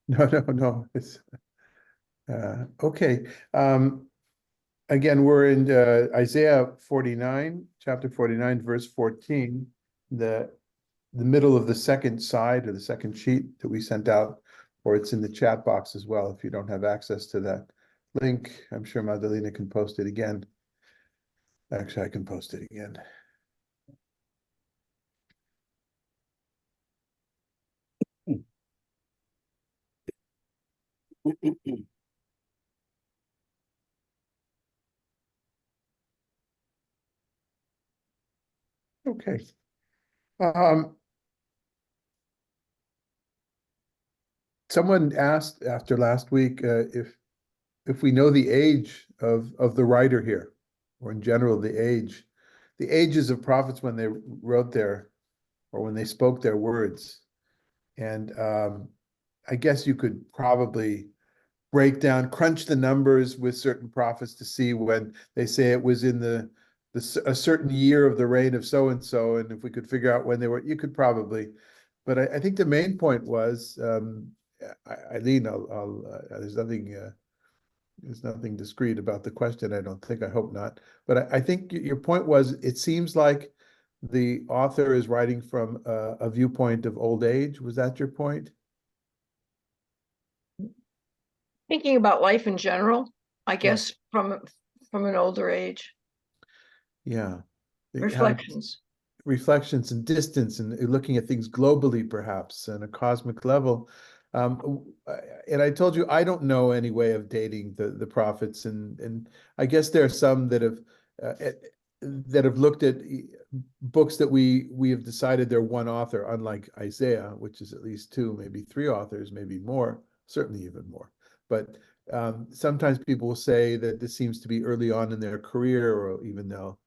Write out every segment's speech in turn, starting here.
No. It's okay. Again, we're in Isaiah 49, chapter 49, verse 14, the the middle of the second side or the second sheet that we sent out, or it's in the chat box as well. If you don't have access to that link, I'm sure Madalena can post it again. Actually, I can post it again. Okay. Someone asked after last week if we know the age of the writer here, or in general the ages of prophets when they wrote their or when they spoke their words. And I guess you could probably break down, crunch the numbers with certain prophets to see when they say it was in a certain year of the reign of so and so, and if we could figure out when they were, you could probably. But I think the main point was, Eileen, there's nothing discreet about the question. I don't think. I hope not. But I think your point was, it seems like the author is writing from a viewpoint of old age. Was that your point? Thinking about life in general, I Right. guess from an older age. Yeah. Reflections. Reflections and distance and looking at things globally, perhaps, on a cosmic level. And I told you I don't know any way of dating the prophets, and I guess there are some that have looked at books that we have decided they're one author, unlike Isaiah, which is at least two, maybe three authors, maybe more, certainly even more. But sometimes people will say that this seems to be early on in their career, or even though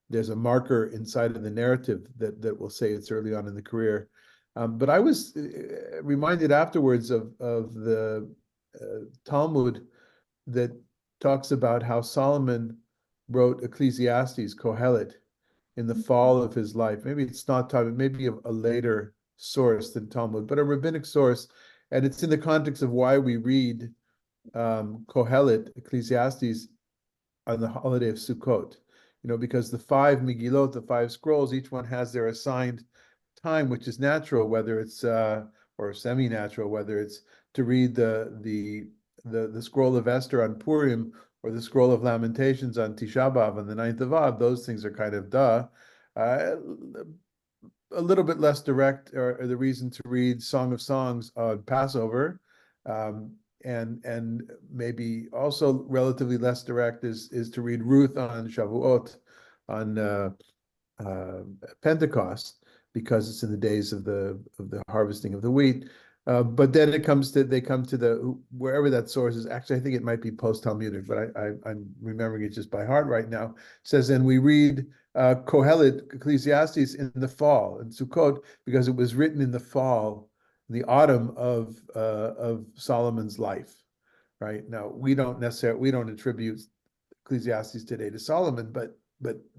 there's a marker inside of the narrative that will say it's early on in the career. But I was reminded afterwards of the Talmud that talks about how Solomon wrote Ecclesiastes, Kohelet, in the fall of his life. Maybe it's not Talmud, maybe a later source than Talmud, but a rabbinic source. And it's in the context of why we read Kohelet, Ecclesiastes, on the holiday of Sukkot. Because the five Megillot, the five scrolls, each one has their assigned time, which is natural, whether it's or semi-natural, whether it's to read the scroll of Esther on Purim, or the scroll of Lamentations on Tisha B'Av on the 9th of Av. Those things are kind of a little bit less direct, or the reason to read Song of Songs on Passover. And maybe also relatively less direct is to read Ruth on Shavuot, on Pentecost, because it's in the days of the harvesting of the wheat. But then they come to wherever that source is. Actually, I think it might be post-Talmudic, but I'm remembering it just by heart right now. It says, and we read Kohelet, Ecclesiastes, in the fall, in Sukkot, because it was written in the fall, the autumn of Solomon's life. Right now, we don't attribute Ecclesiastes today to Solomon, but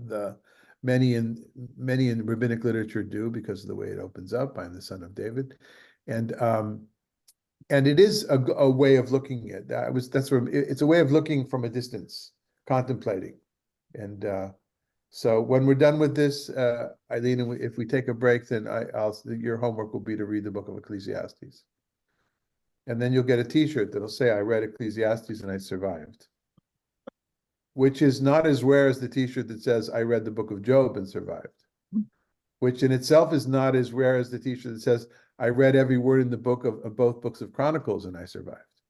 the many in rabbinic literature do, because of the way it opens up. I'm the son of David, and it is a way of looking at that. It's a way of looking from a distance, contemplating, and so when we're done with this, Eileen, if we take a break, then your homework will be to read the book of Ecclesiastes, and then you'll get a T-shirt that'll say, "I read Ecclesiastes and I survived." Which is not as rare as the T-shirt that says, "I read the book of Job and survived," which in itself is not as rare as the T-shirt that says, "I read every word in the book of both books of Chronicles and I survived."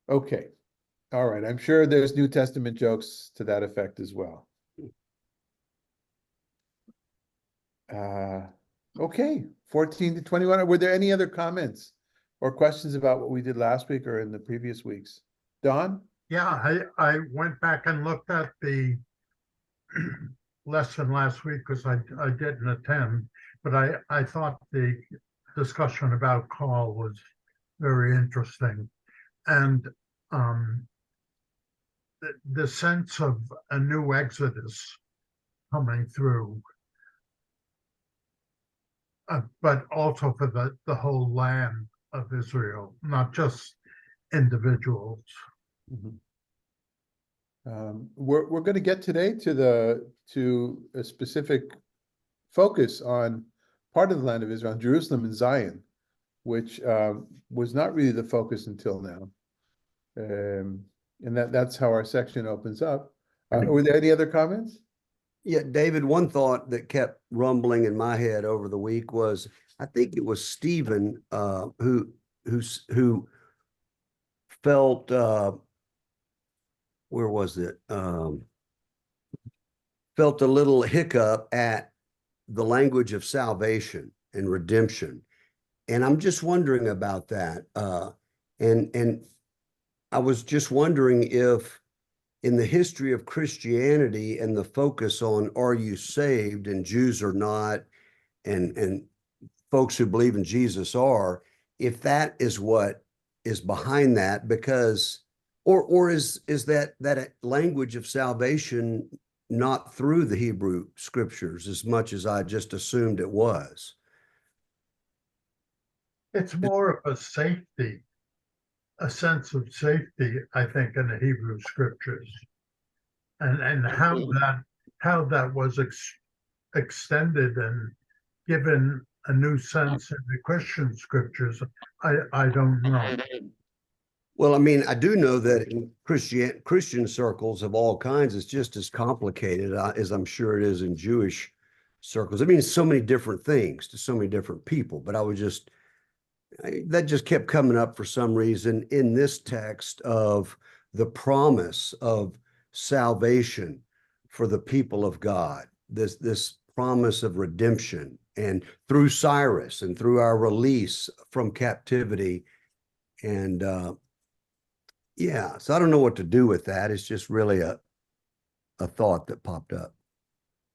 Okay. All right. I'm sure there's New Testament jokes to that effect as well. Okay. 14 to 21. Were there any other comments or questions about what we did last week or in the previous weeks? Don? Yeah, I went back and looked at the lesson last week because I didn't attend, but I thought the discussion about call was very interesting. And the sense of a new exodus coming through, but also for the whole land of Israel, not just individuals. Mhm. We're going to get today to a specific focus on part of the land of Israel, Jerusalem and Zion, which was not really the focus until now. And that's how our section opens up. Were there any other comments? Yeah, David, one thought that kept rumbling in my head over the week was, I think it was Stephen who felt where was it? Felt a little hiccup at the language of salvation and redemption. And I'm just wondering about that. And I was just wondering if in the history of Christianity and the focus on are you saved and Jews are not, and folks who believe in Jesus are, if that is what is behind that, because or is that language of salvation not through the Hebrew scriptures as much as I just assumed it was? It's more of a safety, a sense of safety, I think, in the Hebrew scriptures. And how that was extended and given a new sense in the Christian scriptures, I don't know. Well, I mean, I do know that in Christian circles of all kinds, it's just as complicated as I'm sure it is in Jewish circles. I mean, it's so many different things to so many different people, but that just kept coming up for some reason in this text of the promise of salvation for the people of God, this promise of redemption, and through Cyrus and through our release from captivity. And yeah, so I don't know what to do with that. It's just really a thought that popped up.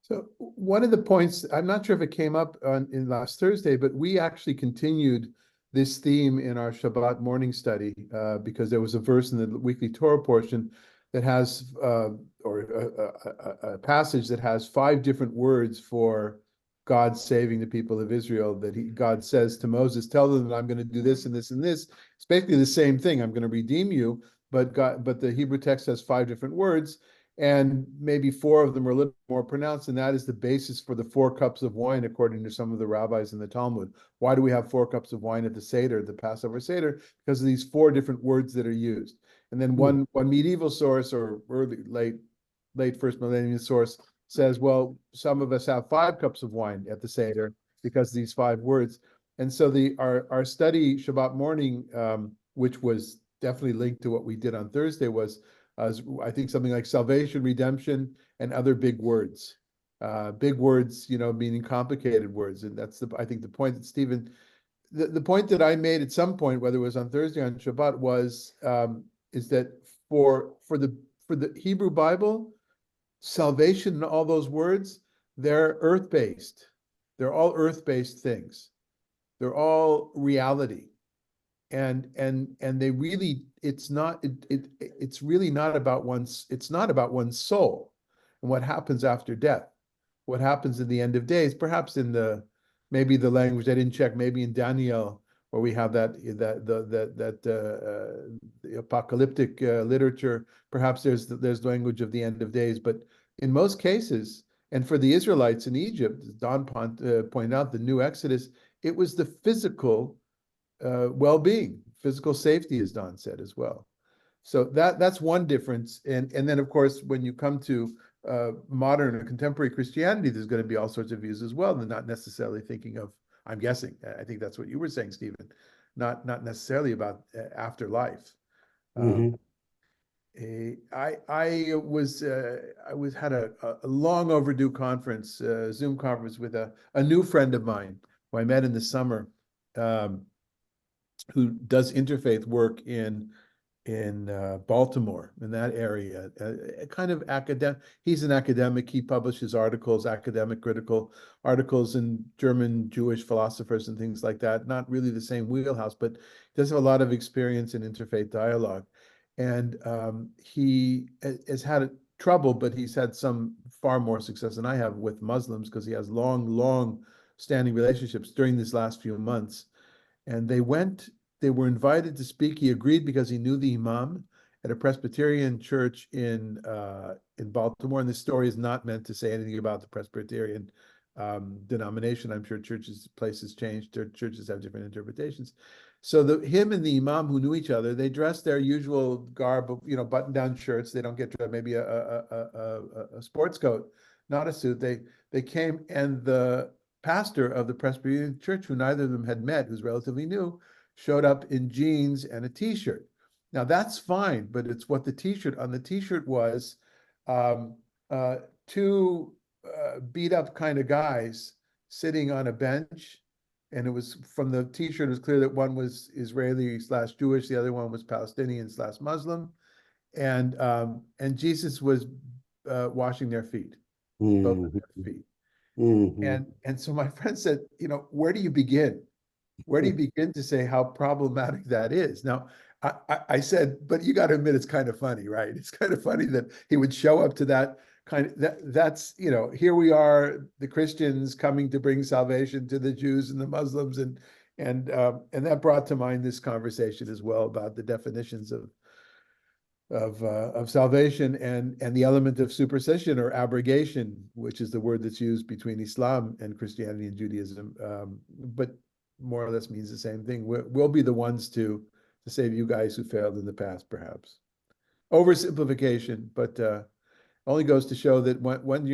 So one of the points, I'm not sure if it came up in last Thursday, but we actually continued this theme in our Shabbat morning study because there was a verse in the weekly Torah portion that has, or a passage that has 5 different words for God saving the people of Israel, that God says to Moses, tell them that I'm going to do this and this and this. It's basically the same thing. I'm going to redeem you, but the Hebrew text has 5 different words, and maybe 4 of them are a little more pronounced, and that is the basis for the 4 cups of wine, according to some of the rabbis in the Talmud. Why do we have 4 cups of wine at the Seder, the Passover Seder? Because of these 4 different words that are used. And then one medieval source, or late first millennium source, says, well, some of us have 5 cups of wine at the Seder because of these 5 words. And so our study Shabbat morning, which was definitely linked to what we did on Thursday, was I think something like salvation, redemption, and other big words. Big words, meaning complicated words. And that's I think the point that Stephen, the point that I made at some point, whether it was on Thursday or on Shabbat, was is that for the Hebrew Bible, salvation and all those words, they're earth-based. They're all earth-based things. They're all reality. And they really, it's really not about it's not about one's soul and what happens after death, what happens in the end of days, perhaps in maybe the language I didn't check, maybe in Daniel, where we have that the apocalyptic literature, perhaps there's language of the end of days, but in most cases, and for the Israelites in Egypt, as Don pointed out, the new Exodus, it was the physical well-being, physical safety, as Don said as well. So that's one difference. And then, of course, when you come to modern or contemporary Christianity, there's going to be all sorts of views as well. They're not necessarily thinking of, I'm guessing, I think that's what you were saying, Stephen, not necessarily about afterlife. Mm-hmm. I had a long overdue conference, Zoom conference with a new friend of mine who I met in the summer, who does interfaith work in Baltimore, in that area, kind of academic. He's an academic. He publishes articles, academic critical articles in German Jewish philosophers and things like that. Not really the same wheelhouse, but does have a lot of experience in interfaith dialogue. And he has had trouble, but he's had some far more success than I have with Muslims, because he has long standing relationships during these last few months. And they went they were invited to speak. He agreed because he knew the imam at a Presbyterian church in Baltimore. And this story is not meant to say anything about the Presbyterian denomination. I'm sure places change. Churches have different interpretations. So him and the imam, who knew each other, they dressed their usual garb of, button-down shirts. They don't get to maybe a sports coat, not a suit. They came, and the pastor of the Presbyterian church, who neither of them had met, who's relatively new, showed up in jeans and a t-shirt. Now that's fine, but it's what the t-shirt on the t-shirt was, two beat up kind of guys sitting on a bench. And it was from the t-shirt, it was clear that one was Israeli/Jewish, the other one was Palestinian/Muslim. And Jesus was washing their feet, both of their feet. And so my friend said, where do you begin? Where do you begin to say how problematic that is? Now, I said, but you got to admit, it's kind of funny, right? It's kind of funny that he would show up to that kind of, that's, here we are, the Christians coming to bring salvation to the Jews and the Muslims. And that brought to mind this conversation as well about the definitions of salvation and the element of supersession or abrogation, which is the word that's used between Islam and Christianity and Judaism, but more or less means the same thing. We'll be the ones to save you guys who failed in the past, perhaps. Oversimplification, but only goes to show that when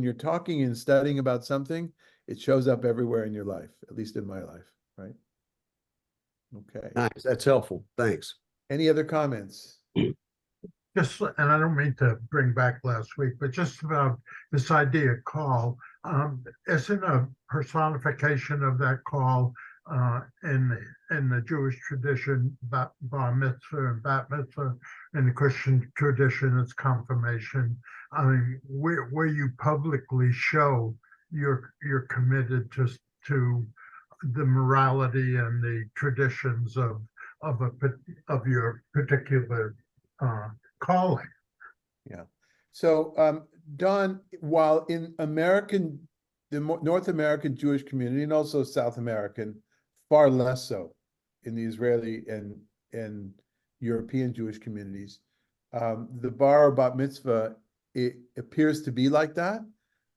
you're talking and studying about something, it shows up everywhere in your life, at least in my life, right? Okay. Nice. That's helpful. Thanks. Any other comments? Just, and I don't mean to bring back last week, but just about this idea of call, isn't a personification of that call in the Jewish tradition, bar mitzvah and bat mitzvah, in the Christian tradition, it's confirmation. I mean, where you publicly show you're committed to the morality and the traditions of your particular calling. Yeah. So, Don, while in the North American Jewish community, and also South American, far less so in the Israeli and European Jewish communities, the bar or bat mitzvah, it appears to be like that.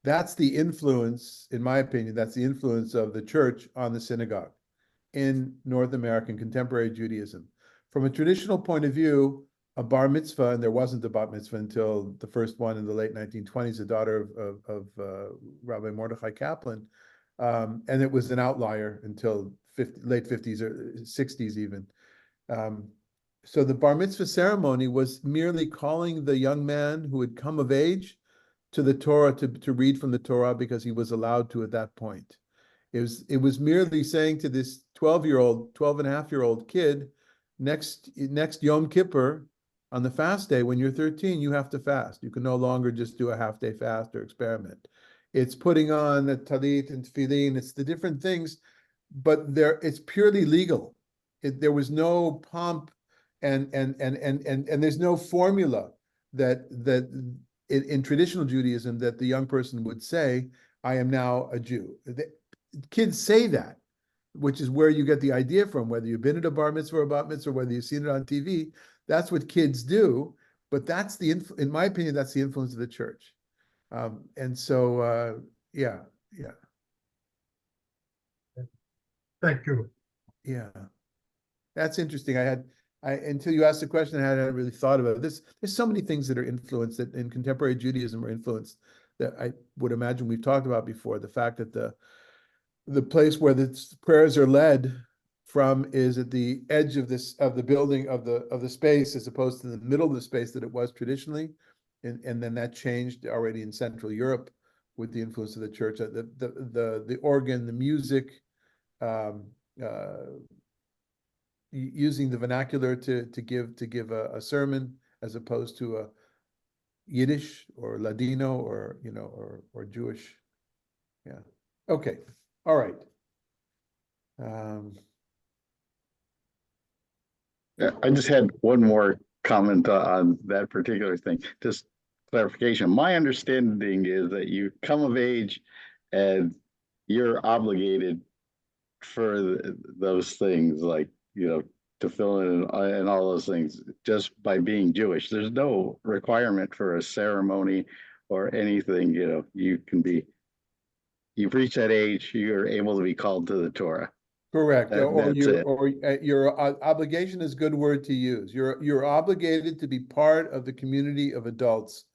That's the influence, in my opinion, that's the influence of the church on the synagogue in North American contemporary Judaism. From a traditional point of view, a bar mitzvah, and there wasn't a bat mitzvah until the first one in the late 1920s, the daughter of Rabbi Mordechai Kaplan, and it was an outlier until late 50s or 60s even. So the bar mitzvah ceremony was merely calling the young man who had come of age to the Torah, to read from the Torah, because he was allowed to at that point. It was merely saying to this 12 and a half year old kid, next Yom Kippur, on the fast day, when you're 13, you have to fast. You can no longer just do a half-day fast or experiment. It's putting on the talit and tefillin. It's the different things, but it's purely legal. There was no pomp and there's no formula that in traditional Judaism that the young person would say, I am now a Jew. Kids say that, which is where you get the idea from, whether you've been at a bar mitzvah or a bat mitzvah, whether you've seen it on TV. That's what kids do, but that's in my opinion, that's the influence of the church. And so, yeah. Thank you. Yeah, that's interesting. Until you asked the question, I hadn't really thought about it. There's so many things that are influenced, that in contemporary Judaism are influenced, that I would imagine we've talked about before. The fact that the place where the prayers are led from is at the edge of the building of the space, as opposed to the middle of the space that it was traditionally, and then that changed already in Central Europe with the influence of the church. The organ, the music, using the vernacular to give a sermon, as opposed to a Yiddish or Ladino or or Jewish. Yeah. Okay. All right. Yeah, I just had one more comment on that particular thing. Just clarification. My understanding is that you come of age and you're obligated for those things, like to fill in and all those things just by being Jewish. There's no requirement for a ceremony or anything, you've reached that age, you're able to be called to the Torah. Correct. That's it. Your obligation is a good word to use. You're obligated to be part of the community of adults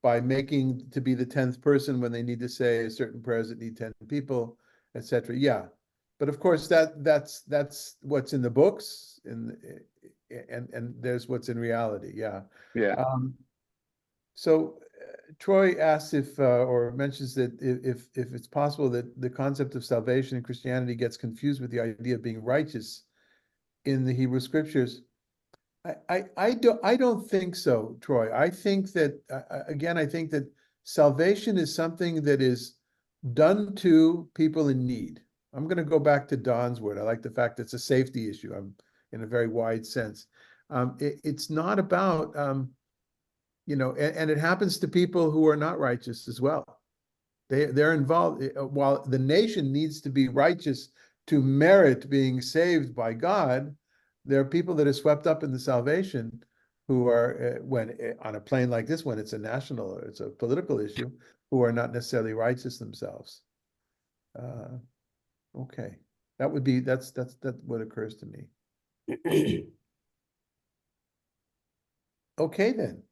by making to be the 10th person when they need to say a certain prayers that need 10 people, etc. Yeah. But of course that's what's in the books and there's what's in reality. Yeah. Yeah. So Troy asks if or mentions that if it's possible that the concept of salvation in Christianity gets confused with the idea of being righteous in the Hebrew scriptures. I don't think so, Troy. I think that again, I think that salvation is something that is done to people in need. I'm going to go back to Don's word. I like the fact that it's a safety issue. I'm in a very wide sense. It's not about and it happens to people who are not righteous as well. They're involved. While the nation needs to be righteous to merit being saved by God, there are people that are swept up in the salvation who are, when on a plane like this, when it's a national or it's a political issue, who are not necessarily righteous themselves. Okay, that's what occurs to me. Okay then.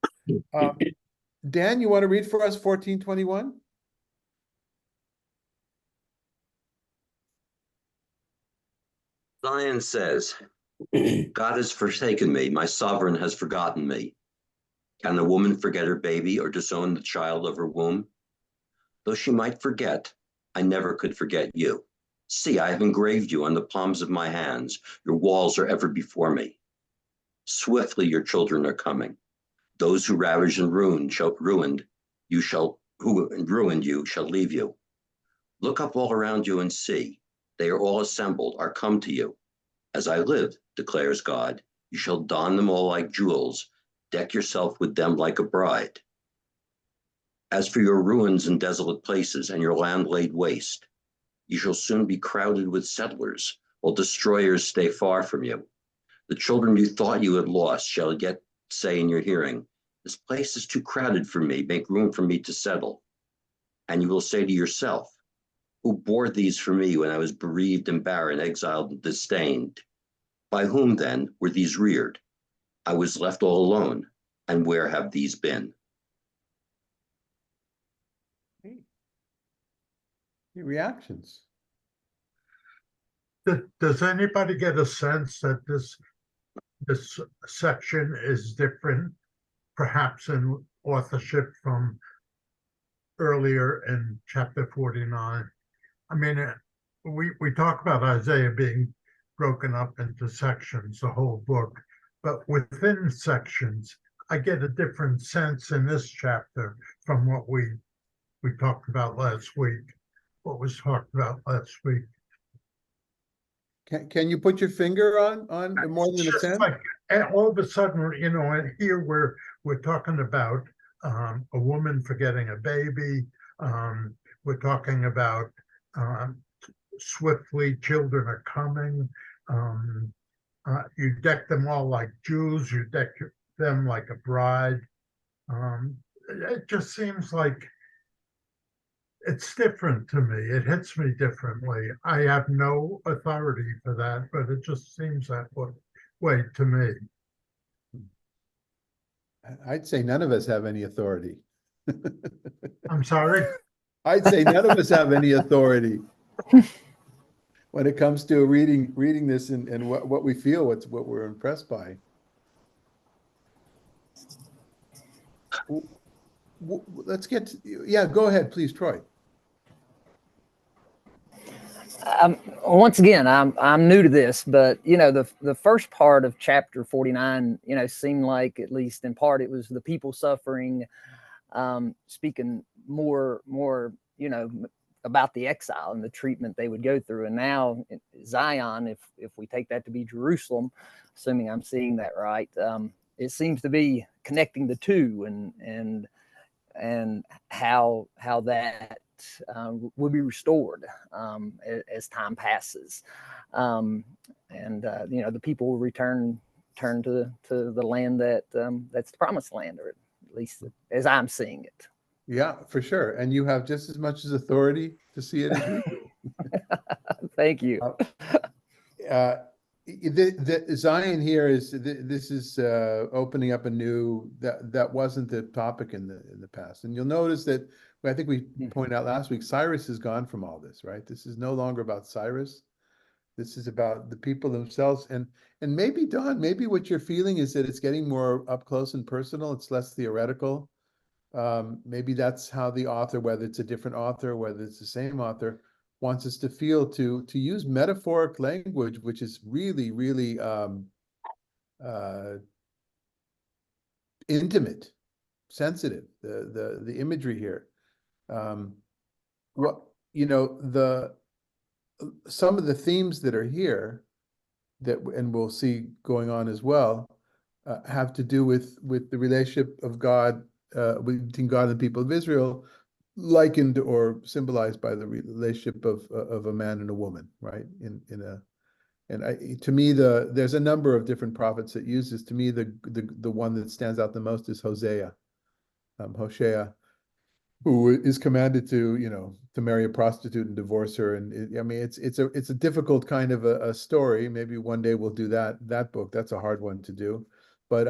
Dan, you want to read for us 14:21? Zion says, God has forsaken me, my sovereign has forgotten me. Can a woman forget her baby or disown the child of her womb? Though she might forget, I never could forget you. See, I have engraved you on the palms of my hands. Your walls are ever before me. Swiftly your children are coming. Those who ravaged and ruined you shall leave you. Look up all around you and see. They are all assembled, are come to you. As I live, declares God, you shall don them all like jewels, deck yourself with them like a bride. As for your ruins and desolate places and your land laid waste, you shall soon be crowded with settlers, while destroyers stay far from you. The children you thought you had lost shall yet say in your hearing, this place is too crowded for me, make room for me to settle. And you will say to yourself, who bore these for me when I was bereaved and barren, exiled and disdained? By whom then were these reared? I was left all alone, and where have these been? Any reactions? Does anybody get a sense that this section is different, perhaps in authorship from earlier in chapter 49? I mean, we talk about Isaiah being broken up into sections, the whole book, but within sections, I get a different sense in this chapter from what we talked about last week, what was talked about last week. Can you put your finger on more than a Just sense? like, and all of a sudden, and here we're talking about a woman forgetting a baby. We're talking about swiftly children are coming. You deck them all like Jews. You deck them like a bride. It just seems like it's different to me. It hits me differently. I have no authority for that, but it just seems that way to me. I'd say none of us have any authority. I'm sorry. I'd say none of us have any authority when it comes to reading this and what we feel, what we're impressed by. Let's get to, go ahead, please, Troy. Once again, I'm new to this, but the first part of chapter 49, seemed like, at least in part, it was the people suffering, speaking more, about the exile and the treatment they would go through. And now Zion, if we take that to be Jerusalem, assuming I'm seeing that right, it seems to be connecting the two and how that will be restored as time passes, and the people will turn to the land that's the promised land, or at least as I'm seeing it. Yeah, for sure. And you have just as much as authority to see it as we do. Thank you. The Zion here is this is opening up a new that wasn't the topic in the past, and you'll notice that I think we pointed out last week, Cyrus is gone from all this, right? This is no longer about Cyrus. This is about the people themselves, and maybe Don, maybe what you're feeling is that it's getting more up close and personal. It's less theoretical. Maybe that's how the author, whether it's a different author, whether it's the same author, wants us to feel, to use metaphoric language, which is really, really intimate, sensitive. The imagery here. Some of the themes that are here, and we'll see going on as well, have to do with the relationship of God, between God and the people of Israel, likened or symbolized by the relationship of a man and a woman, right? To me, there's a number of different prophets that use this. To me, the one that stands out the most is Hosea, who is commanded to marry a prostitute and divorce her. And I mean, it's a difficult kind of a story. Maybe one day we'll do that book. That's a hard one to do. But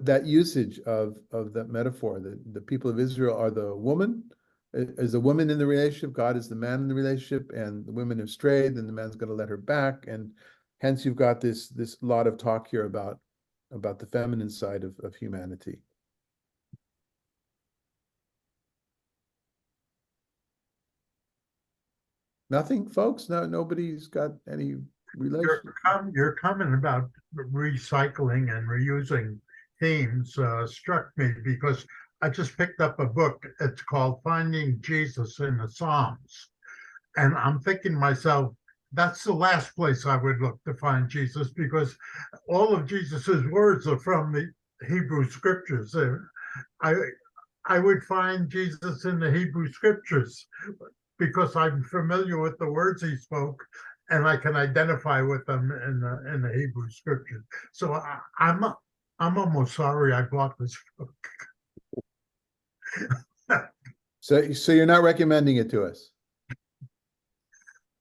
that usage of that metaphor, the people of Israel are the woman, is a woman in the relationship, God is the man in the relationship, and the women have strayed, then the man's going to let her back. And hence you've got this lot of talk here about the feminine side of humanity. Nothing, folks? No, nobody's got any relation. Your comment about recycling and reusing themes struck me, because I just picked up a book. It's called Finding Jesus in the Psalms. And I'm thinking to myself, that's the last place I would look to find Jesus, because all of Jesus's words are from the Hebrew scriptures. I would find Jesus in the Hebrew scriptures because I'm familiar with the words he spoke, and I can identify with them in the Hebrew scriptures. So I'm almost sorry I bought this book. So you're not recommending it to us?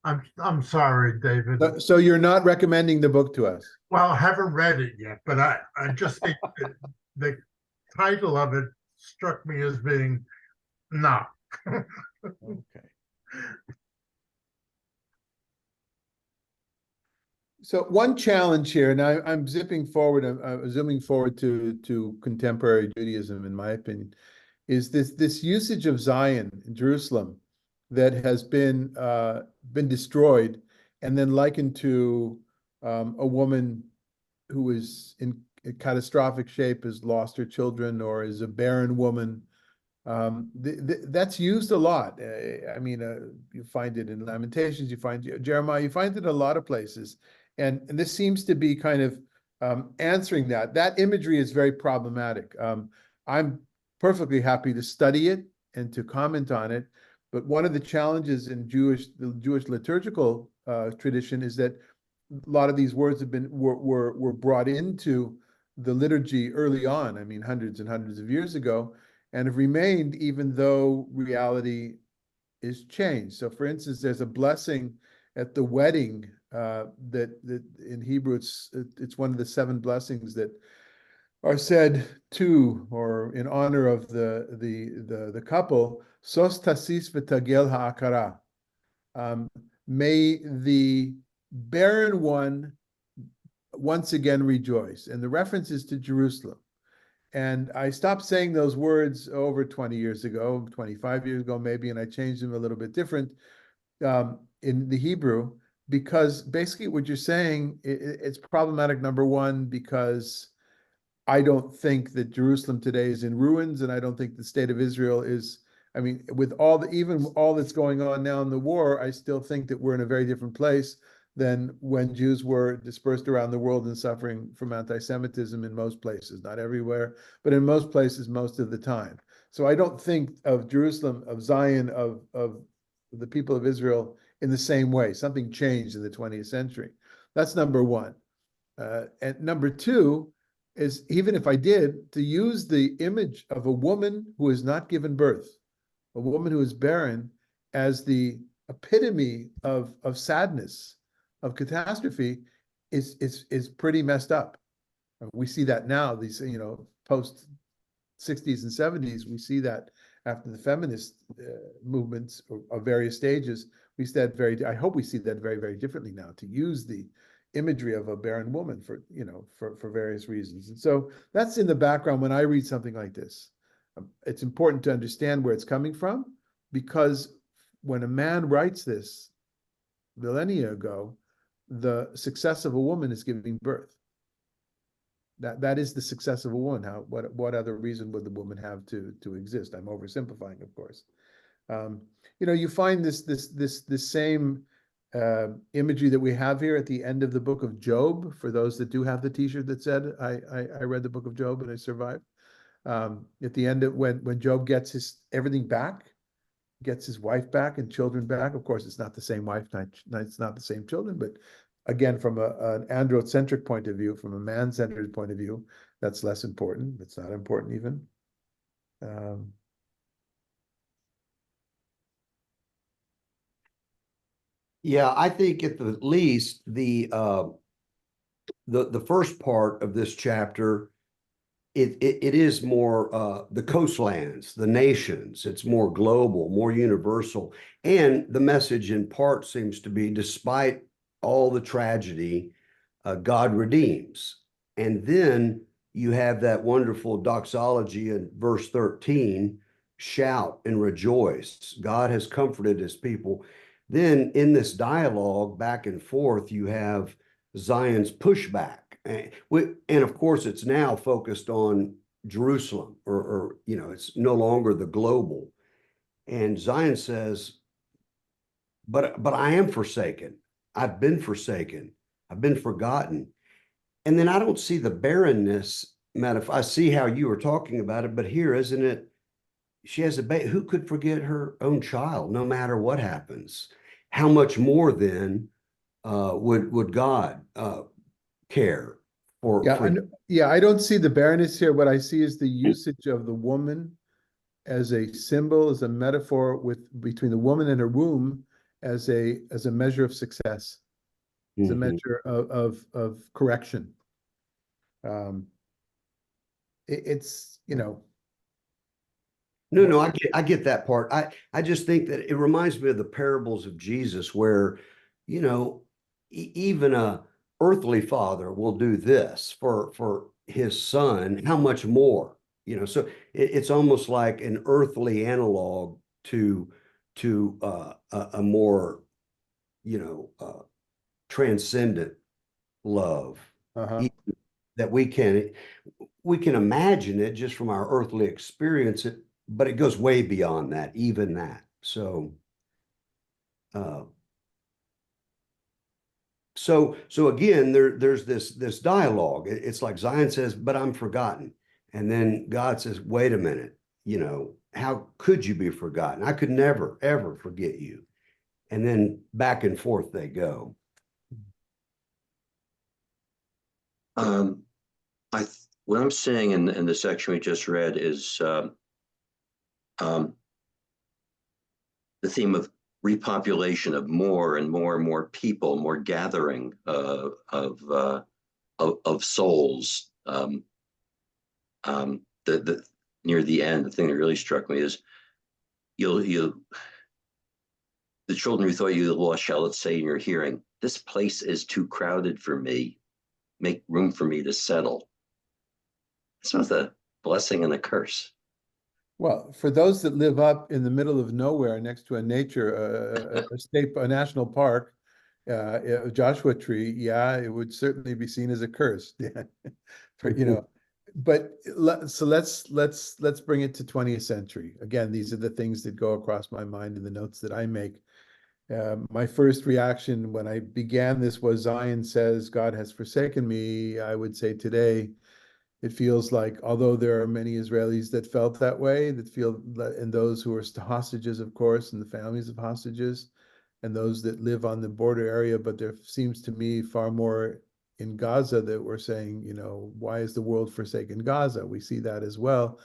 I'm sorry, David. So you're not recommending the book to us? Well, I haven't read it yet, but I just think the title of it struck me as being no. Okay. So one challenge here, and I'm zipping forward, I'm zooming forward to contemporary Judaism, in my opinion, is this usage of Zion, Jerusalem, that has been destroyed and then likened to a woman who is in catastrophic shape, has lost her children, or is a barren woman. That's used a lot. I mean, you find it in Lamentations, you find Jeremiah, you find it in a lot of places. And this seems to be kind of answering that. That imagery is very problematic. I'm perfectly happy to study it and to comment on it. But one of the challenges in the Jewish liturgical tradition is that a lot of these words were brought into the liturgy early on. I mean, hundreds and hundreds of years ago, and have remained even though reality is changed. So, for instance, there's a blessing at the wedding that in Hebrew it's one of the 7 blessings that are said to or in honor of the couple. Sos tasis v'tagel ha'akara. May the barren one once again rejoice. And the reference is to Jerusalem. And I stopped saying those words over 20 years ago, 25 years ago maybe, and I changed them a little bit different in the Hebrew, because basically what you're saying, it's problematic, number one, because I don't think that Jerusalem today is in ruins, and I don't think the state of Israel is, I mean, with even all that's going on now in the war, I still think that we're in a very different place than when Jews were dispersed around the world and suffering from anti-Semitism in most places, not everywhere, but in most places, most of the time. So I don't think of Jerusalem, of Zion, of the people of Israel in the same way. Something changed in the 20th century. That's number one. And number two is, even if I did, to use the image of a woman who has not given birth, a woman who is barren, as the epitome of sadness, of catastrophe, is pretty messed up. We see that now, these, post 60s and 70s, we see that after the feminist movements of various stages, we see that I hope we see that very, very differently now, to use the imagery of a barren woman for various reasons. And so that's in the background when I read something like this. It's important to understand where it's coming from, because when a man writes this millennia ago, the success of a woman is giving birth. That is the success of a woman. What other reason would the woman have to exist? I'm oversimplifying, of course. You find this same imagery that we have here at the end of the book of Job, for those that do have the t-shirt that said, I read the book of Job and I survived. At the end of when Job gets everything back, gets his wife back and children back. Of course, it's not the same wife, it's not the same children, but again, from an androcentric point of view, from a man-centered point of view, that's less important. It's not important even. Yeah, I think at the least the first part of this chapter, it is more the coastlands, the nations. It's more global, more universal, and the message in part seems to be, despite all the tragedy, God redeems. And then you have that wonderful doxology in verse 13, shout and rejoice. God has comforted his people. Then in this dialogue back and forth, you have Zion's pushback. And of course, it's now focused on Jerusalem, or it's no longer the global. And Zion says, but I am forsaken. I've been forsaken. I've been forgotten. And then I don't see the barrenness. I see how you were talking about it, but here, isn't it? She has a baby. Who could forget her own child, no matter what happens? How much more then would God care for? I don't see the barrenness here. What I see is the usage of the woman as a symbol, as a metaphor between the woman and her womb, as a measure of success, as a measure of correction. It's No, I get that part. I just think that it reminds me of the parables of Jesus, where, even a earthly father will do this for his son. How much more, So it's almost like an earthly analog to a more, transcendent love. That we can imagine it just from our earthly experience, but it goes way beyond that, even that. So again, there's this dialogue. It's like Zion says, but I'm forgotten. And then God says, wait a minute, how could you be forgotten? I could never, ever forget you. And then back and forth they go. What I'm saying in the section we just read is the theme of repopulation, of more and more and more people, more gathering of souls. The near the end, the thing that really struck me is the children who thought you lost shall it say in your hearing, this place is too crowded for me. Make room for me to settle. It's both a blessing and a curse. Well, for those that live up in the middle of nowhere next to a a national park, a Joshua Tree, it would certainly be seen as a curse. But so let's bring it to 20th century. Again, these are the things that go across my mind in the notes that I make. My first reaction when I began this was, Zion says, God has forsaken me. I would say today, It feels like, although there are many Israelis that felt that way, and those who are hostages, of course, and the families of hostages, and those that live on the border area, but there seems to me far more in Gaza that we're saying, why is the world forsaken Gaza? We see that as well.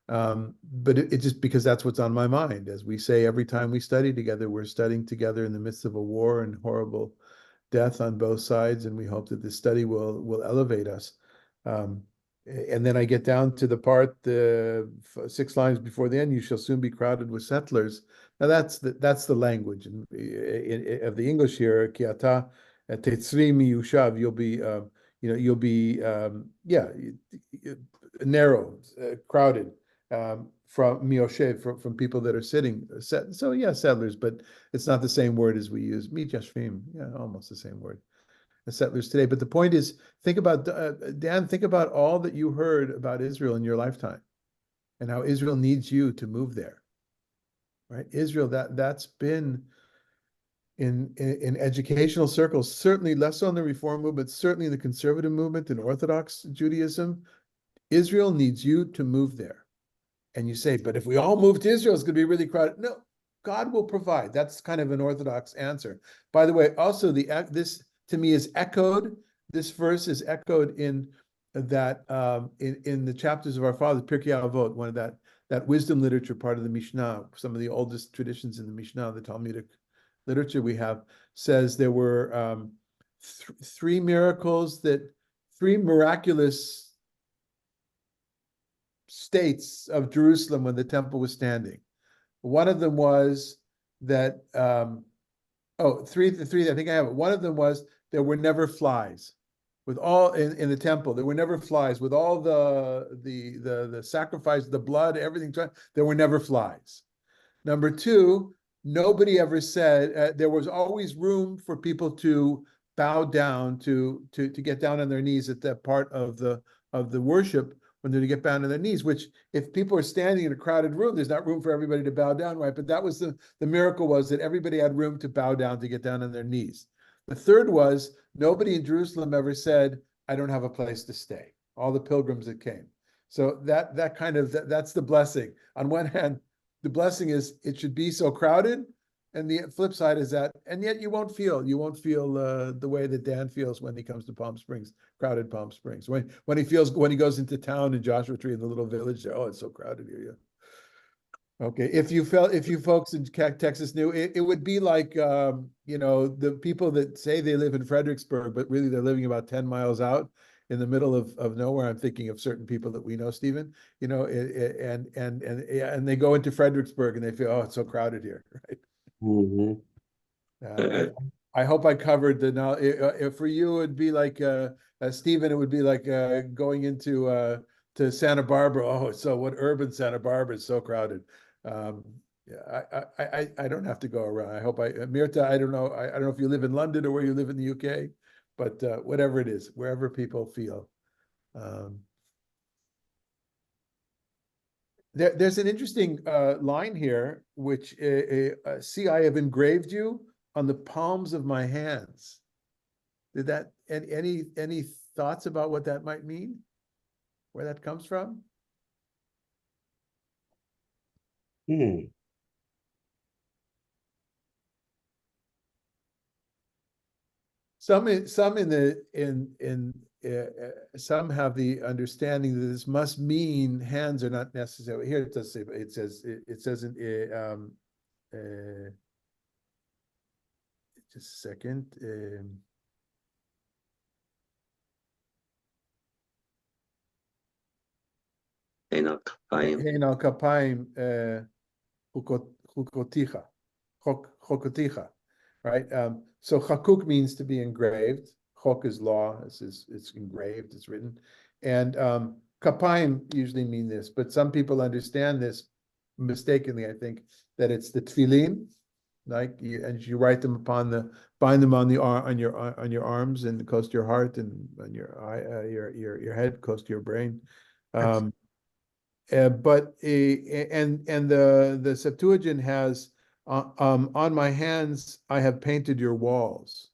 But it just because that's what's on my mind. As we say, every time we study together, we're studying together in the midst of a war and horrible death on both sides, and we hope that this study will elevate us. And then I get down to the part, 6 lines before the end, you shall soon be crowded with settlers. Now that's the language of the English here. Ki ata tetzri miyushav, you'll be narrow, crowded, from miyoshev, from people that are sitting. So yeah, settlers, but it's not the same word as we use. Mijashvim, yeah, almost the same word. The settlers today. But the point is, think about, Dan, think about all that you heard about Israel in your lifetime and how Israel needs you to move there, right? Israel, that's been in educational circles, certainly less so in the Reform movement, certainly in the conservative movement and Orthodox Judaism. Israel needs you to move there. And you say, but if we all move to Israel, it's going to be really crowded. No, God will provide. That's kind of an Orthodox answer. By the way, also this to me is echoed. This verse is echoed in that in the chapters of our fathers, Pirkei Avot, one of that wisdom literature part of the Mishnah, some of the oldest traditions in the Mishnah, the Talmudic literature we have, says there were three miraculous states of Jerusalem when the temple was standing. One of them was that three, I think I have it. One of them was there were never flies. With all in the temple, there were never flies. With all the sacrifice, the blood, everything, there were never flies. Number two, nobody ever said there was always room for people to bow down, to get down on their knees at that part of the worship when they're to get down on their knees. Which, if people are standing in a crowded room, there's not room for everybody to bow down, right? But that was the miracle, was that everybody had room to bow down, to get down on their knees. The third was, nobody in Jerusalem ever said, I don't have a place to stay. All the pilgrims that came. So that's the blessing. On one hand, the blessing is it should be so crowded, and the flip side is that, and yet you won't feel the way that Dan feels when he comes to Palm Springs, crowded Palm Springs. When he goes into town in Joshua Tree, in the little village there, oh, it's so crowded here. Yeah. Okay, if you folks in Texas knew, it would be like, the people that say they live in Fredericksburg, but really they're living about 10 miles out in the middle of nowhere. I'm thinking of certain people that we know, Stephen, and they go into Fredericksburg and they feel, oh, it's so crowded here, right? Mm-hmm. I hope I covered for you, it'd be like, Stephen, it would be like going into to Santa Barbara. Oh, so what urban Santa Barbara is so crowded. I don't have to go around. I hope Mirta, I don't know if you live in London or where you live in the UK, but whatever it is, wherever people feel. There's an interesting line here, which see, I have engraved you on the palms of my hands. Did that, any thoughts about what that might mean? Where that comes from? Some have the understanding that this must mean hands are not necessary. Here it does say, it says in just a second. Ein al kapayim. Ein al kapayim chokoticha, right? So chakuk means to be engraved. Chok is law. It's engraved. It's written, and kapayim usually mean this, but some people understand this mistakenly. I think that it's the tefillin, like you write them bind them on your arms and close to your heart, and on your head, close to your brain. But the Septuagint has on my hands I have painted your walls.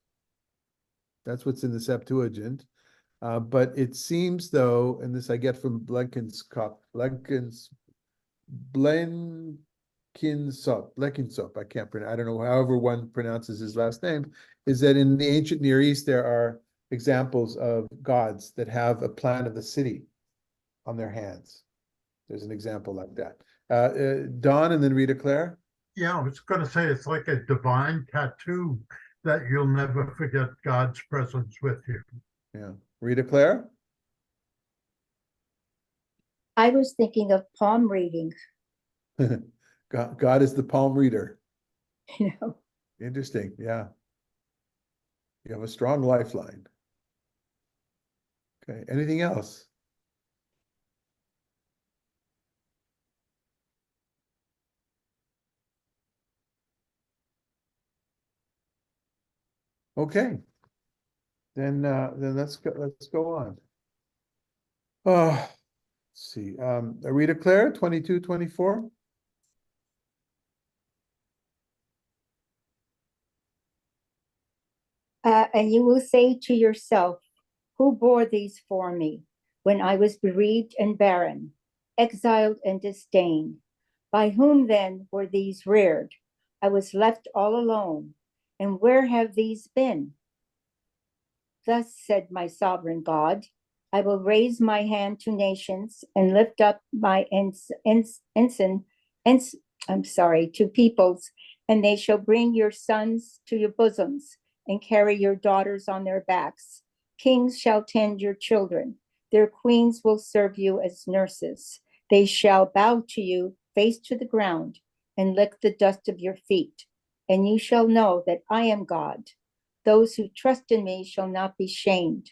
That's what's in the Septuagint. But it seems though, and this I get from Blenkinsop, I can't pronounce, I don't know, however one pronounces his last name, is that in the ancient Near East, there are examples of gods that have a plan of the city on their hands. There's an example like that. Don and then Rita Claire. Yeah, I was gonna say, it's like a divine tattoo that you'll never forget God's presence with you. Yeah. Rita Claire? I was thinking of palm reading, God is the palm reader. you know. Interesting, yeah. You have a strong lifeline. Okay, anything else? Okay. Then let's go on. Let's see, Rita Claire, 22, 24. And you will say to yourself, who bore these for me when I was bereaved and barren, exiled and disdained? By whom then were these reared? I was left all alone. And where have these been? Thus said my sovereign God, I will raise my hand to nations and lift up my to peoples, and they shall bring your sons to your bosoms and carry your daughters on their backs. Kings shall tend your children. Their queens will serve you as nurses. They shall bow to you face to the ground and lick the dust of your feet. And you shall know that I am God. Those who trust in me shall not be shamed.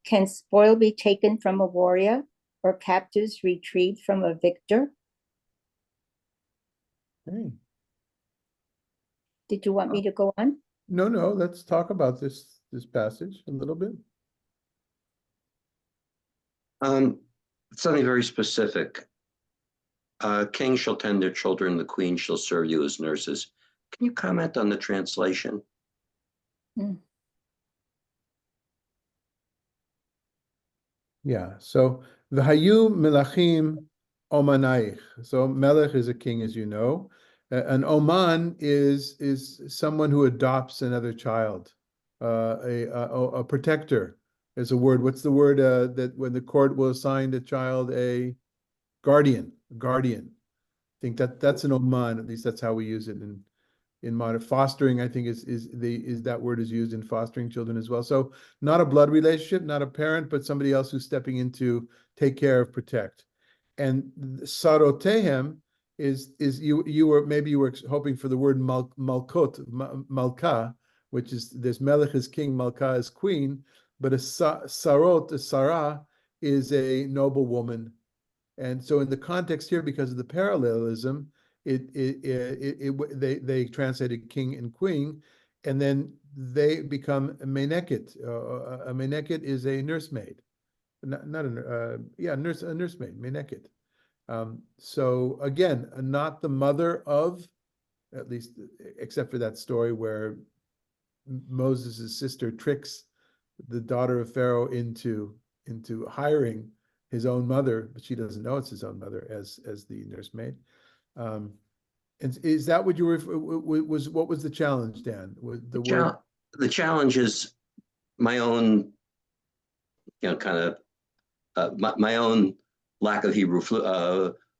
Can spoil be taken from a warrior, or captives retrieved from a victor? Hey. Did you want me to go on? No, let's talk about this passage a little bit. Something very specific. Kings shall tend their children, the queen shall serve you as nurses. Can you comment on the translation? Yeah, so V'hayu melachim omanaich. So melech is a king, as you know. An oman is someone who adopts another child. A protector is a word. What's the word that when the court will assign a child a guardian? Guardian. I think that's an oman. At least that's how we use it in modern fostering. I think is that word is used in fostering children as well. So not a blood relationship, not a parent, but somebody else who's stepping in to take care of, protect. And sarotehem is you were hoping for the word malkot, malka, which is this melech is king, malka is queen, but a sarah is a noble woman. And so in the context here, because of the parallelism, they translated king and queen, and then they become a meneket. A meneket is a nursemaid, not a nursemaid, meneket. So again, not the mother of, at least except for that story where Moses' sister tricks the daughter of Pharaoh into hiring his own mother, but she doesn't know it's his own mother as the nursemaid. And is that what you were, what was the challenge, Dan? The challenge is my own, kind of my own lack of Hebrew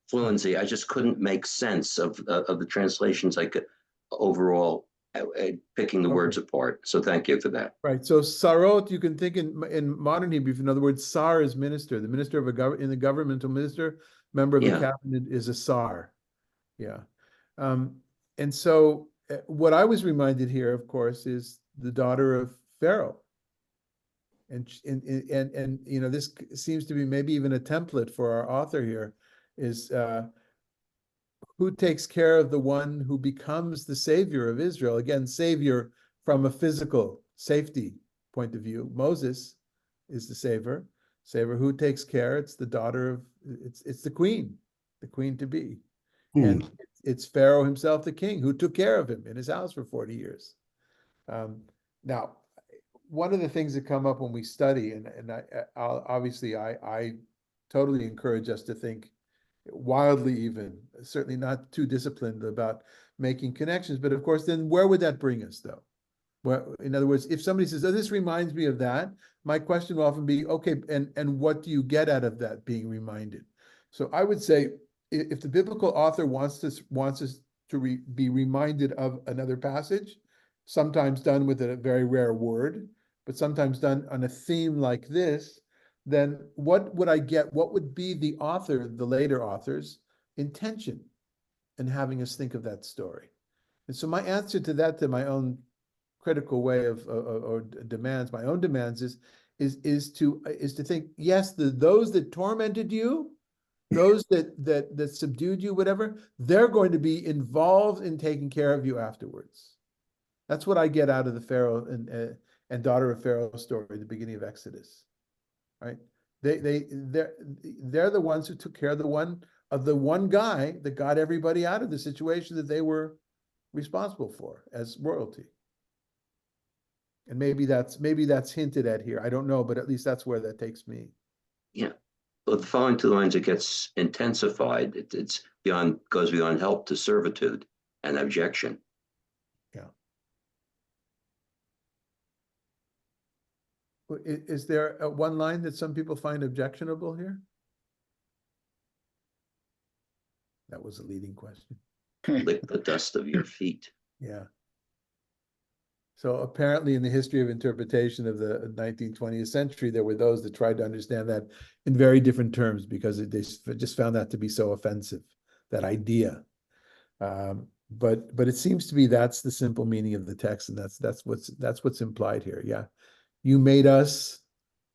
fluency. I just couldn't make sense of the translations. I could overall picking the words apart. So thank you for that. Right. So sarot, you can think in modern Hebrew. In other words, sar is minister. The minister of in the governmental minister, member of the cabinet is a sar. Yeah. And so what I was reminded here, of course, is the daughter of Pharaoh. And this seems to be maybe even a template for our author here, is who takes care of the one who becomes the savior of Israel? Again, savior from a physical safety point of view. Moses is the savior. Who takes care? It's the daughter of, it's the queen to be. And it's Pharaoh himself, the king, who took care of him in his house for 40 years. Now, one of the things that come up when we study, and obviously I totally encourage us to think wildly, even certainly not too disciplined about making connections, but of course, then where would that bring us though? Well, in other words, if somebody says, oh, this reminds me of that, my question will often be, okay, and what do you get out of that being reminded? So I would say, if the biblical author wants us to be reminded of another passage, sometimes done with a very rare word, but sometimes done on a theme like this, then what would I get? What would be the author, the later author's intention in having us think of that story? And so my answer to that, to my own critical way of or demands, my own demands is to think, yes, those that tormented you, those that subdued you, whatever, they're going to be involved in taking care of you afterwards. That's what I get out of the Pharaoh and daughter of Pharaoh story at the beginning of Exodus, right? They're the ones who took care of the one guy that got everybody out of the situation that they were responsible for as royalty. And maybe that's hinted at here. I don't know, but at least that's where that takes me. Yeah. Well, the following two lines, it gets intensified. It's goes beyond help to servitude and objection. Yeah. Is there one line that some people find objectionable here? That was a leading question. Lick the dust of your feet. Yeah. So apparently in the history of interpretation of the 19th, 20th century, there were those that tried to understand that in very different terms because they just found that to be so offensive, that idea. But it seems to be that's the simple meaning of the text, and that's what's implied here. Yeah. You made us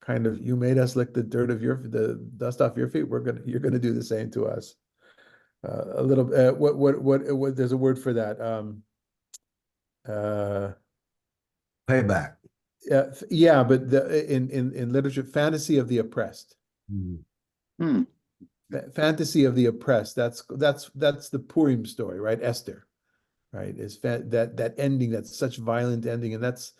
lick the dust off your feet. You're gonna do the same to us. A little what there's a word for that. Payback. Yeah, but in literature, fantasy of the oppressed. Fantasy of the oppressed. That's the Purim story, right? Esther, right? Is that ending? That's such violent ending, and that's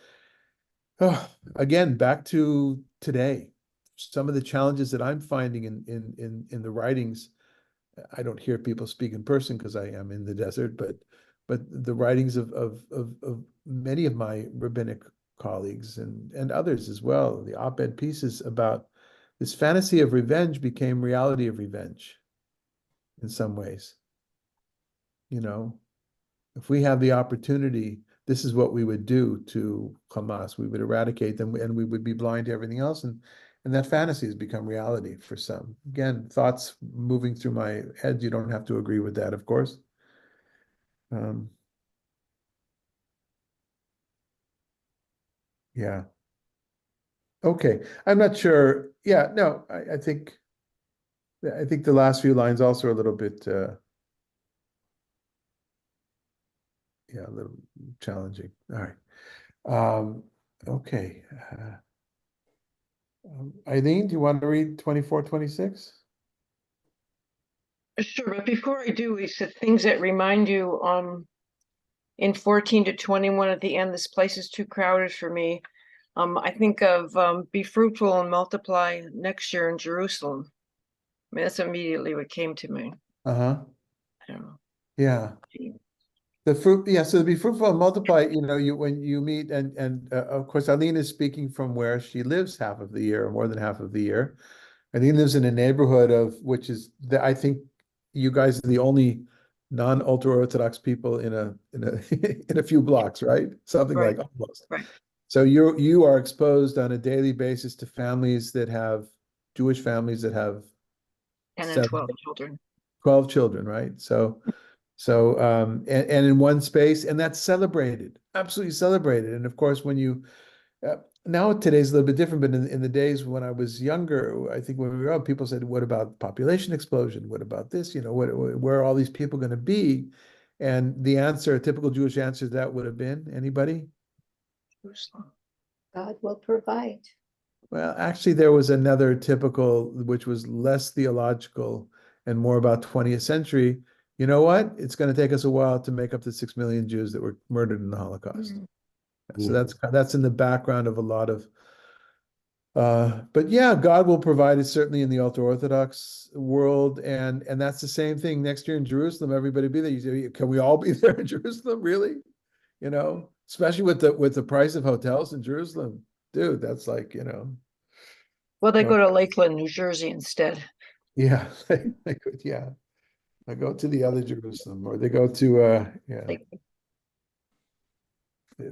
again back to today. Some of the challenges that I'm finding in the writings. I don't hear people speak in person because I am in the desert, but the writings of many of my rabbinic colleagues and others as well, the op-ed pieces about this fantasy of revenge became reality of revenge in some ways. You know, if we have the opportunity, this is what we would do to Hamas. We would eradicate them and we would be blind to everything else. And that fantasy has become reality for some. Again, thoughts moving through my head. You don't have to agree with that, of course. Yeah. Okay. I'm not sure. Yeah, no, I think the last few lines also are a little bit yeah, a little challenging. All right. Okay. Eileen, do you want to read 24, 26? Sure, but before I do, Lisa, things that remind you, in 14 to 21 at the end, this place is too crowded for me. I think of be fruitful and multiply next year in Jerusalem. I mean, that's immediately what came to me. Uh-huh. I don't know. Yeah. The fruit, yeah, so to be fruitful and multiply, when you meet, and of course, Eileen is speaking from where she lives half of the year, or more than half of the year. Eileen lives in a neighborhood which is, I think you guys are the only non-ultra-Orthodox people in a few blocks, right? Something Right. like almost. Right. So you are exposed on a daily basis to families that have, Jewish families that have 10 and 7, 12 children. 12 children, right? So and in one space, and that's celebrated, absolutely celebrated. And of course, when you now today's a little bit different, but in the days when I was younger, I think when we were up, people said, "What about population explosion? What about this? Where are all these people going to be?" And the answer, a typical Jewish answer, to that would have been, anybody? Jerusalem. God will provide. Well, actually, there was another typical, which was less theological and more about 20th century. You know what? It's going to take us a while to make up the 6 million Jews that were murdered in the Holocaust. So that's in the background of a lot of but yeah, God will provide it certainly in the ultra-Orthodox world, and that's the same thing next year in Jerusalem. Everybody be there. You say, can we all be there in Jerusalem? Really? You know, especially with the price of hotels in Jerusalem, dude. That's like, you know, Well, they Well- go to Lakeland, New Jersey instead. yeah, they could, yeah. I go to the other Jerusalem, or they go to yeah, Like,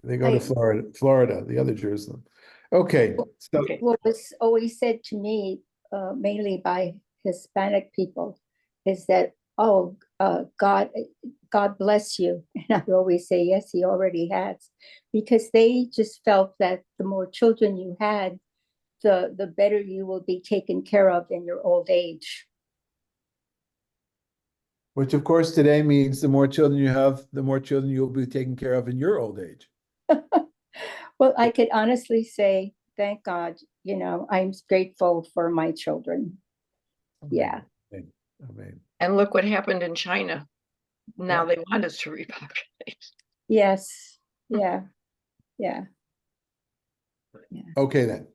they go to Florida, the other Jerusalem. Okay, so okay. What was always said to me, mainly by Hispanic people, is that, oh, God bless you. And I always say, yes, he already has. Because they just felt that the more children you had, the better you will be taken care of in your old age. which of course today means the more children you have, the more children you'll be taken care of in your old age. Well, I could honestly say, thank God, I'm grateful for my children. Yeah. Amen. And look what happened in China. Now they want us to repopulate. Yes. Yeah. Yeah. Okay then.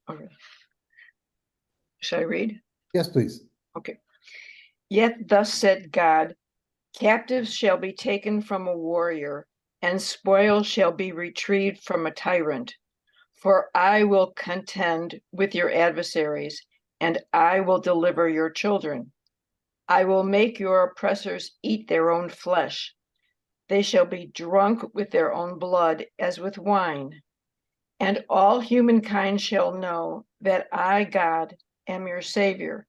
All right. Should I read? Yes, please. Okay. Yet thus said God, captives shall be taken from a warrior, and spoil shall be retrieved from a tyrant. For I will contend with your adversaries, and I will deliver your children. I will make your oppressors eat their own flesh. They shall be drunk with their own blood as with wine. And all humankind shall know that I, God, am your Savior,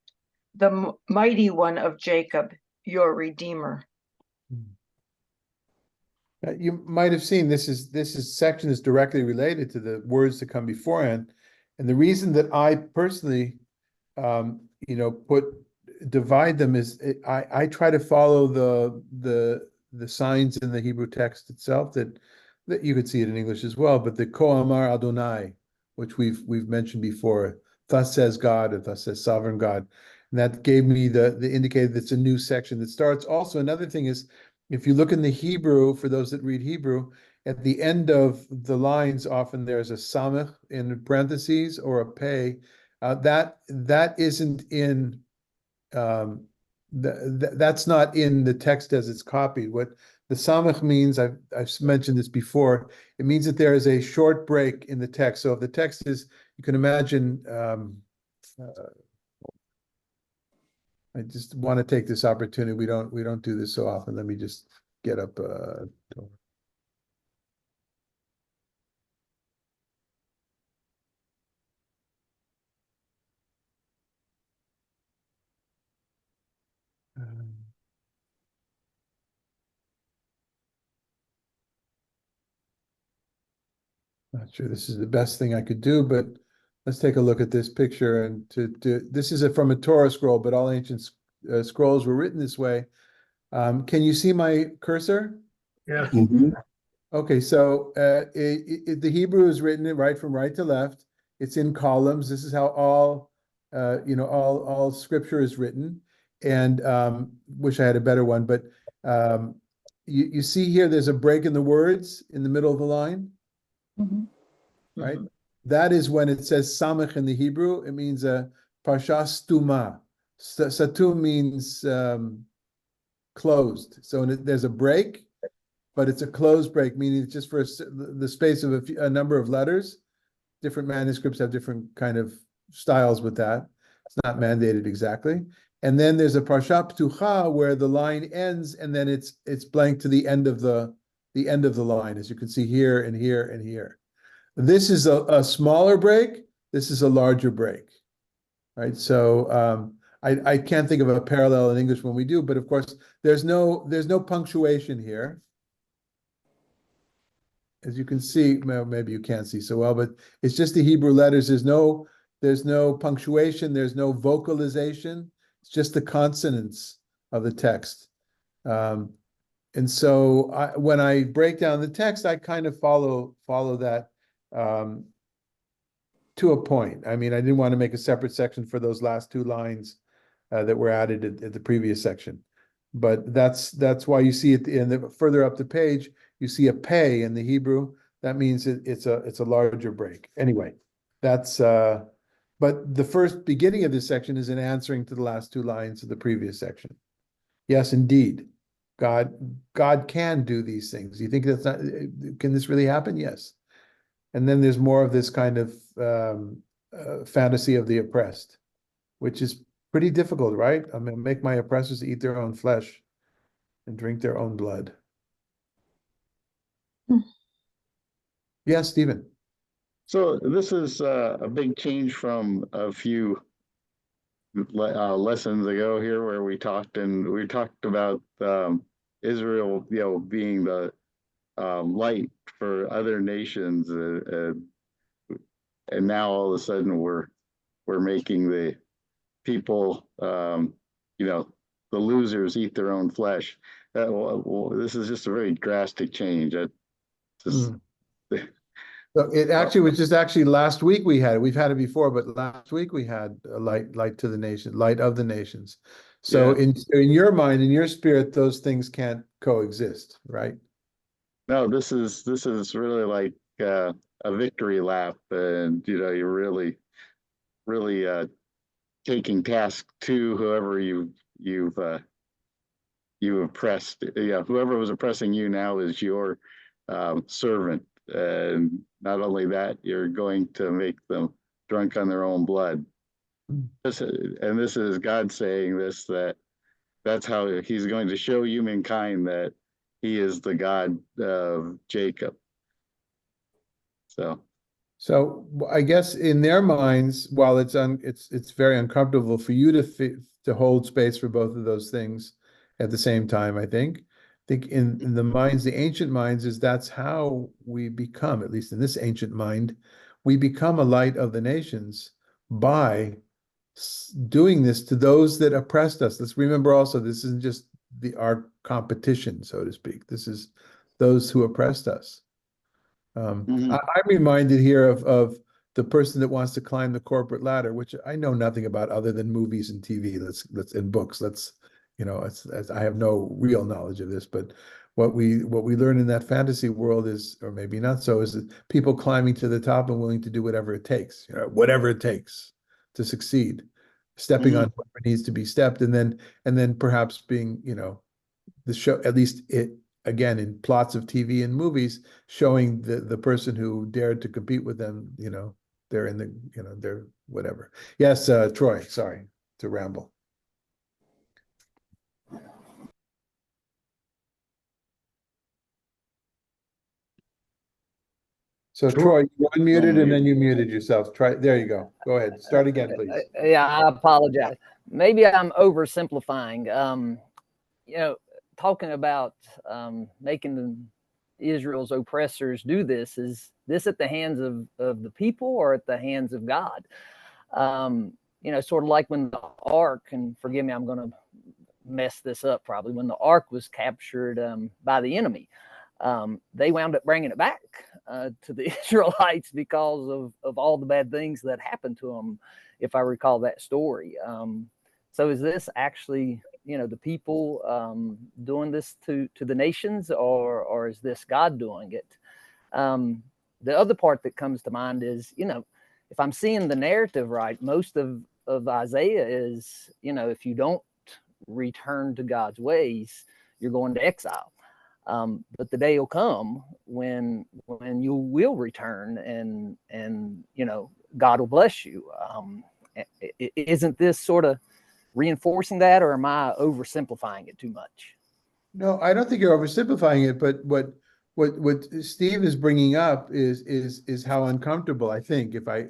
the mighty one of Jacob, your Redeemer. You might have seen this section is directly related to the words that come beforehand, and the reason that I personally, divide them is I try to follow the signs in the Hebrew text itself that you could see it in English as well, but the Ko Amar Adonai, which we've mentioned before, thus says God, or thus says sovereign God, and that gave me the indicator that's a new section that starts. Also, another thing is, if you look in the Hebrew, for those that read Hebrew, at the end of the lines, often there's a samech in parentheses or a pei. That isn't in that's not in the text as it's copied. What the samech means, I've mentioned this before, it means that there is a short break in the text. So if the text is, you can imagine, I just want to take this opportunity. We don't do this so often. Let me just get up. Not sure this is the best thing I could do, but let's take a look at this picture. And this is from a Torah scroll, but all ancient scrolls were written this way. Can you see my cursor? Yes. Okay, so the Hebrew is written right from right to left. It's in columns. This is how all scripture is written. And wish I had a better one, but you see here, there's a break in the words in the middle of the line. Right? That is when it says samech in the Hebrew. It means a parsha stuma. Satum means closed. So there's a break, but it's a closed break, meaning it's just for the space of a number of letters. Different manuscripts have different kind of styles with that. It's not mandated exactly. And then there's a parsha ptucha where the line ends, and then it's blank to the end of the line, as you can see here and here and here. This is a smaller break. This is a larger break, right? So I can't think of a parallel in English when we do, but of course there's no punctuation here. As you can see, well, maybe you can't see so well, but it's just the Hebrew letters. There's no punctuation. There's no vocalization. It's just the consonants of the text. And so when I break down the text, I kind of follow that to a point. I mean, I didn't want to make a separate section for those last two lines that were added at the previous section, but that's why you see it further up the page. You see a pei in the Hebrew. that means it's a larger break. Anyway, that's but the first beginning of this section is an answering to the last two lines of the previous section. Yes, indeed. God can do these things. You think that's not, can this really happen? Yes. And then there's more of this kind of fantasy of the oppressed, which is pretty difficult, right? I'm gonna make my oppressors eat their own flesh and drink their own blood. Yes, Stephen. So this is a big change from a few lessons ago here where we talked about Israel, being the light for other nations, and now all of a sudden we're making the people, the losers eat their own flesh. This is just a very drastic change. So it actually was just actually last week we had it. We've had it before, but last week we had a light to the nation, light of the nations. So Yeah. in your mind, in your spirit, those things can't coexist, right? No, this is really like a victory lap, and you're really taking task to whoever you've oppressed. Yeah, whoever was oppressing you now is your servant, and not only that, you're going to make them drunk on their own blood. This is God saying this, that's how he's going to show humankind that he is the God of Jacob. So I guess in their minds, while it's very uncomfortable for you to hold space for both of those things at the same time, I think in the minds, the ancient minds, is that's how we become, at least in this ancient mind, we become a light of the nations by doing this to those that oppressed us. Let's remember also, this isn't just our competition, so to speak. This is those who oppressed us. Mhm. I'm reminded here of the person that wants to climb the corporate ladder, which I know nothing about other than movies and TV. Let's in books. I have no real knowledge of this, but what we learn in that fantasy world is, or maybe not so, is that people climbing to the top and willing to do whatever it takes, whatever it takes to succeed, stepping on whatever needs to be stepped, and then perhaps being, the show, at least it again in plots of TV and movies, showing the person who dared to compete with them, they're in the, they're whatever. Yes, Troy, sorry to ramble. So Troy, you unmuted and then you muted yourself. There you go. Go ahead. Start again, please. Yeah, I apologize. Maybe I'm oversimplifying. Talking about making Israel's oppressors do this, is this at the hands of the people or at the hands of God? Sort of like when the ark, and forgive me, I'm going to mess this up probably, when the ark was captured by the enemy. They wound up bringing it back to the Israelites because of all the bad things that happened to them, if I recall that story. So is this actually, the people doing this to the nations, or is this God doing it? The other part that comes to mind is, if I'm seeing the narrative right, most of Isaiah is, if you don't return to God's ways, you're going to exile. But the day will come when you will return, and God will bless you. Isn't this sort of reinforcing that, or am I oversimplifying it too much? No, I don't think you're oversimplifying it, but what Steve is bringing up is how uncomfortable, I think, if I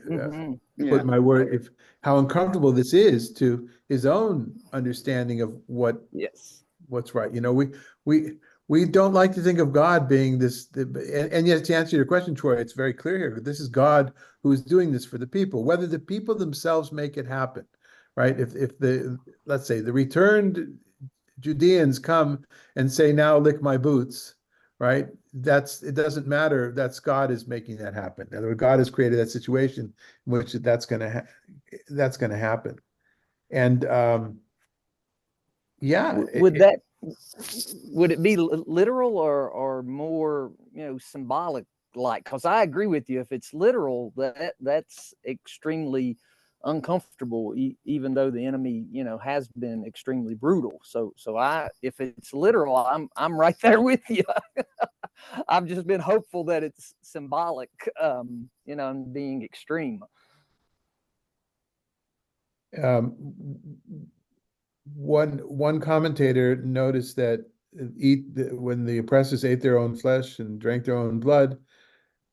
put my word, if how uncomfortable this is to his own understanding of what's right. We don't like to think of God being this, and yet to answer your question, Troy, it's very clear here. This is God who is doing this for the people, whether the people themselves make it happen, right? If let's say the returned Judeans come and say, "Now lick my boots," right? It doesn't matter. That's God is making that happen. In other words, God has created that situation in which that's going to happen, and would it be literal or more symbolic like? Because I agree with you. If it's literal, that's extremely uncomfortable, even though the enemy, you know, has been extremely brutal. So if it's literal, I'm right there with you. I've just been hopeful that it's symbolic, you know, and being extreme. Um, one commentator noticed that when the oppressors ate their own flesh and drank their own blood,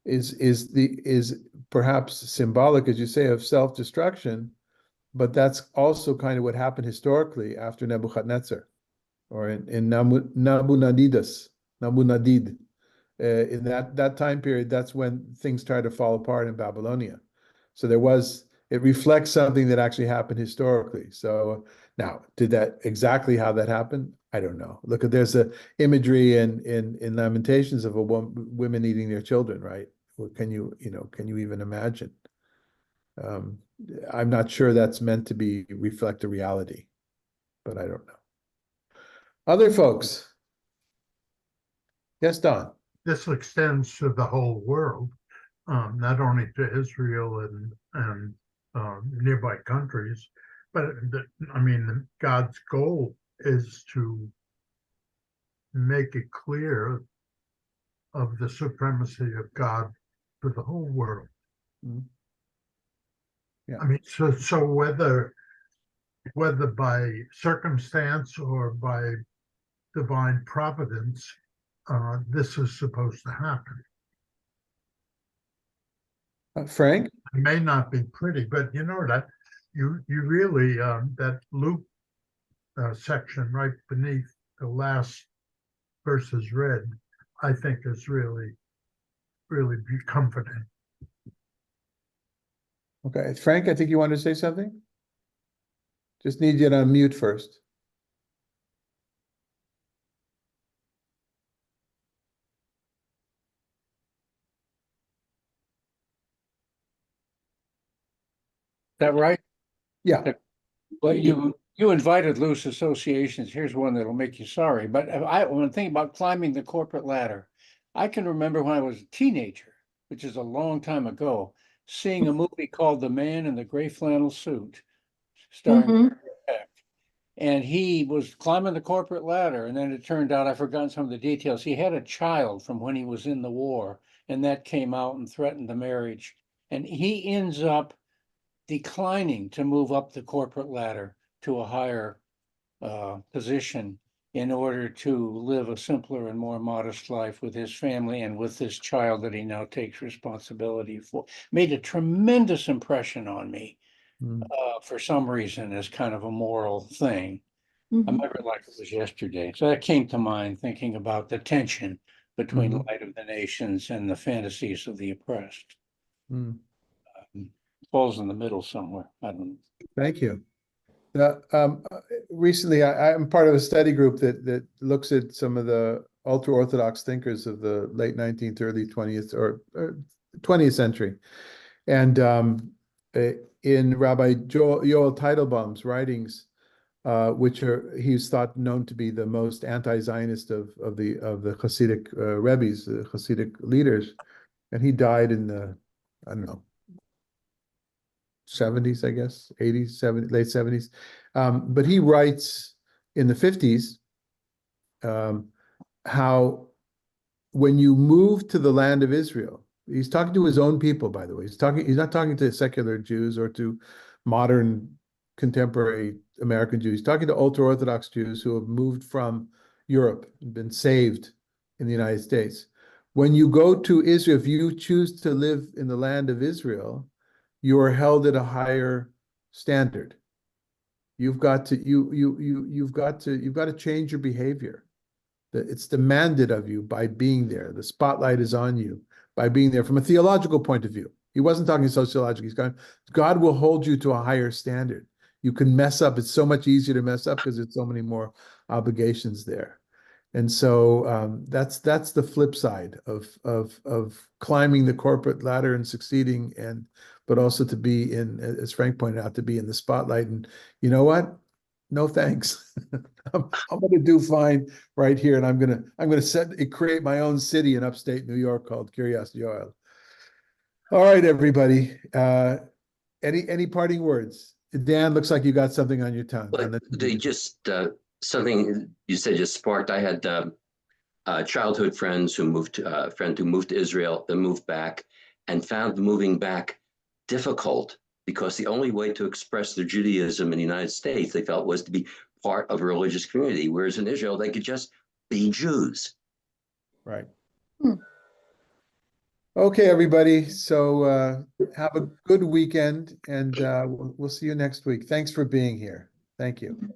is perhaps symbolic, as you say, of self-destruction, but that's also kind of what happened historically after Nebuchadnezzar, or in Nabunadid. In that time period, that's when things started to fall apart in Babylonia. So it reflects something that actually happened historically. So now, did that exactly how that happened? I don't know. Look, there's a imagery in Lamentations of women eating their children, right? Can you even imagine? I'm not sure that's meant to reflect a reality, but I don't know. Other folks? Yes, Don. This extends to the whole world, not only to Israel and nearby countries, but I mean, God's goal is to make it clear of the supremacy of God for the whole world. Mhm. Yeah. I mean, so whether by circumstance or by divine providence, this is supposed to happen. Frank? It may not be pretty, but you know that you really that Luke section right beneath the last verses read, I think is really comforting. Okay, Frank, I think you wanted to say something? Just need you to unmute first. That right? Yeah. Well, you invited loose associations. Here's one that'll make you sorry. But when I think about climbing the corporate ladder, I can remember when I was a teenager, which is a long time ago, seeing a movie called The Man in the Gray Flannel Suit, starring Mhm. Peck. And he was climbing the corporate ladder, and then it turned out, I've forgotten some of the details. He had a child from when he was in the war, and that came out and threatened the marriage. And he ends up declining to move up the corporate ladder to a higher position in order to live a simpler and more modest life with his family and with this child that he now takes responsibility for. Made a tremendous impression on me for some reason as kind of a moral thing. I Mhm. remember it like it was yesterday. So that came to mind thinking about the tension between Mhm. Light of the Nations and the fantasies of the oppressed. Mm. Falls in the middle somewhere. I don't know. Thank you. Recently, I'm part of a study group that looks at some of the ultra-Orthodox thinkers of the late 19th, early 20th, or 20th century. And in Rabbi Yoel Teitelbaum's writings, which he's known to be the most anti-Zionist of the Hasidic Rebbes, the Hasidic leaders, and he died in the, I don't know, 70s, I guess, 80s, 70s, late 70s. But he writes in the 50s how when you move to the land of Israel, he's talking to his own people, by the way. He's not talking to secular Jews or to modern contemporary American Jews. He's talking to ultra-Orthodox Jews who have moved from Europe and been saved in the United States. When you go to Israel, if you choose to live in the land of Israel, you are held at a higher standard. You've got to change your behavior. It's demanded of you by being there. The spotlight is on you by being there from a theological point of view. He wasn't talking sociologically. He's going, God will hold you to a higher standard. You can mess up. It's so much easier to mess up because there's so many more obligations there. And so that's the flip side of climbing the corporate ladder and succeeding, but also to be in, as Frank pointed out, to be in the spotlight. And you know what? no thanks. I'm gonna do fine right here, and I'm gonna create my own city in upstate New York called Curiosity Isle. All right, everybody. Any parting words? Dan, looks like you got something on your tongue. on But the- they just, something you said just sparked, I had childhood friends who moved, a friend who moved to Israel, then moved back and found moving back difficult because the only way to express their Judaism in the United States, they felt, was to be part of a religious community, whereas in Israel, they could just be Jews. Right. Hmm. Okay, everybody. So have a good weekend, and we'll see you next week. Thanks for being here. Thank you.